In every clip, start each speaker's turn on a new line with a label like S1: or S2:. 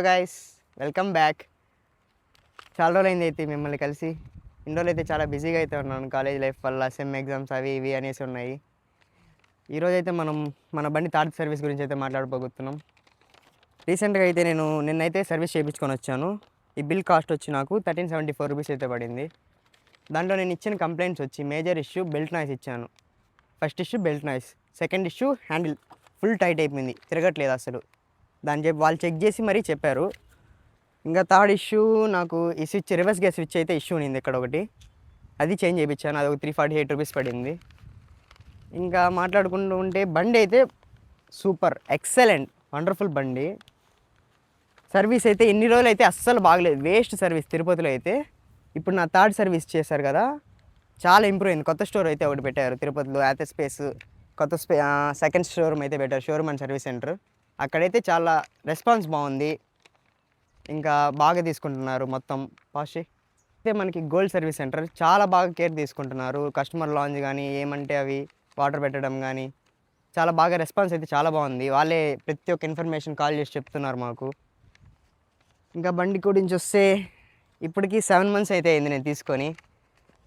S1: Hello guys, welcome back. చాలా రోజులైంది అయితే మిమ్మల్ని కలిసి. ఇన్ని రోజులు అయితే చాలా బిజీగా అయితే ఉన్నాను కాలేజ్ లైఫ్ వల్ల. సెమ్ ఎగ్జామ్స్ అవి ఇవి అనేసి ఉన్నాయి. ఈరోజు అయితే మనం మన బండి థర్డ్ సర్వీస్ గురించి అయితే మాట్లాడుకోబోతున్నాం. రీసెంట్గా అయితే నిన్నైతే సర్వీస్ చేయించుకొని వచ్చాను. ఈ బిల్ కాస్ట్ వచ్చి నాకు 1374 రూపీస్ అయితే పడింది. దాంట్లో నేను ఇచ్చిన కంప్లైంట్స్ వచ్చి మేజర్ ఇష్యూ బెల్ట్ నాయిస్ ఇచ్చాను. First issue belt noise, second issue handle full tight అయిపోయింది, తిరగట్లేదు అసలు. వాళ్ళు చెక్ చేసి మరీ చెప్పారు. ఇంకా థర్డ్ ఇష్యూ నాకు ఈ స్విచ్, రివర్స్ గేర్ స్విచ్ అయితే ఇష్యూ ఉంది ఇక్కడ ఒకటి, అది చేంజ్ చేయించాను. అది ఒక 348 రూపీస్ పడింది. ఇంకా మాట్లాడుకుంటూ ఉంటే బండి అయితే సూపర్, ఎక్సలెంట్, వండర్ఫుల్ బండి. సర్వీస్ అయితే ఇన్ని రోజులు అయితే అస్సలు బాగలేదు, వేస్ట్ సర్వీస్ తిరుపతిలో అయితే. ఇప్పుడు నా థర్డ్ సర్వీస్ చేశారు కదా, చాలా ఇంప్రూవ్ అయింది. కొత్త స్టోర్ అయితే ఒకటి పెట్టారు తిరుపతిలో, యాథ స్పేస్ కొత్త సెకండ్ షోరూమ్ అయితే పెట్టారు, షోరూమ్ అండ్ సర్వీస్ సెంటర్. అక్కడైతే చాలా రెస్పాన్స్ బాగుంది, ఇంకా బాగా తీసుకుంటున్నారు మొత్తం పాష్. అయితే మనకి గోల్డ్ సర్వీస్ సెంటర్ చాలా బాగా కేర్ తీసుకుంటున్నారు. కస్టమర్ లాంజ్ కానీ ఏమంటే అవి వాటర్ పెట్టడం కానీ చాలా బాగా రెస్పాన్స్ అయితే చాలా బాగుంది. వాళ్ళే ప్రతి ఒక్క ఇన్ఫర్మేషన్ కాల్ చేసి చెప్తున్నారు మాకు. ఇంకా బండి గురించి వస్తే ఇప్పటికీ 7 months అయితే అయింది నేను తీసుకొని.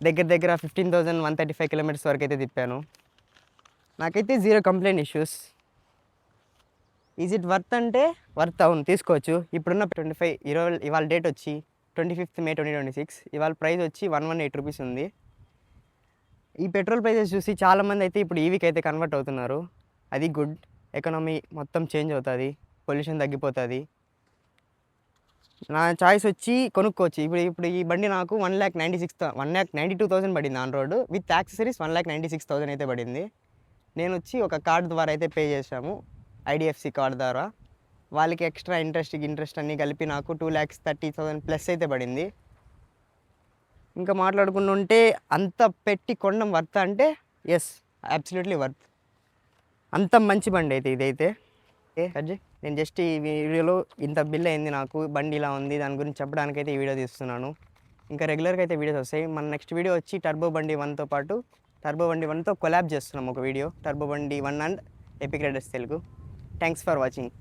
S1: దగ్గర 15,135 కిలోమీటర్స్ వరకు అయితే తిప్పాను. నాకైతే zero complaint issues. Is it worth అంటే వర్త్, అవును, తీసుకోవచ్చు. ఇప్పుడున్న 25 ఇవాళ డేట్ వచ్చి 25th May 2026. ఇవాళ ప్రైస్ వచ్చి 118 రూపీస్ ఉంది. ఈ పెట్రోల్ ప్రైసెస్ చూసి చాలామంది అయితే ఇప్పుడు ఈవీకి అయితే కన్వర్ట్ అవుతున్నారు. అది గుడ్, ఎకనామీ మొత్తం చేంజ్ అవుతుంది, పొల్యూషన్ తగ్గిపోతుంది. నా చాయిస్ వచ్చి కొనుక్కోవచ్చు. ఇప్పుడు ఈ బండి నాకు 1,92,000 పడింది ఆన్ రోడ్. విత్ యాక్సెసరీస్ 1,96,000 అయితే పడింది. నేను వచ్చి ఒక కార్డ్ ద్వారా అయితే పే చేశాము, ఐడిఎఫ్సి కార్డ్ ద్వారా. వాళ్ళకి ఎక్స్ట్రా ఇంట్రెస్ట్ అన్నీ కలిపి నాకు 2,30,000 ప్లస్ అయితే పడింది. ఇంకా మాట్లాడుకుంటుంటే అంత పెట్టి కొనడం వర్త్ అంటే ఎస్, అబ్సల్యూట్లీ వర్త్. అంత మంచి బండి అయితే ఇదైతే. అజయ్, నేను జస్ట్ ఈ వీడియోలో ఇంత బిల్ అయింది నాకు, బండి ఇలా ఉంది, దాని గురించి చెప్పడానికైతే ఈ వీడియో తీస్తున్నాను. ఇంకా రెగ్యులర్గా అయితే వీడియోస్ వస్తాయి. మన నెక్స్ట్ వీడియో వచ్చి టర్బో బండి 1తో పాటు టర్బో బండి 1తో కొలాబ్ చేస్తున్నాం ఒక వీడియో, టర్బో బండి 1 and epic riders Telugu. Thanks for watching.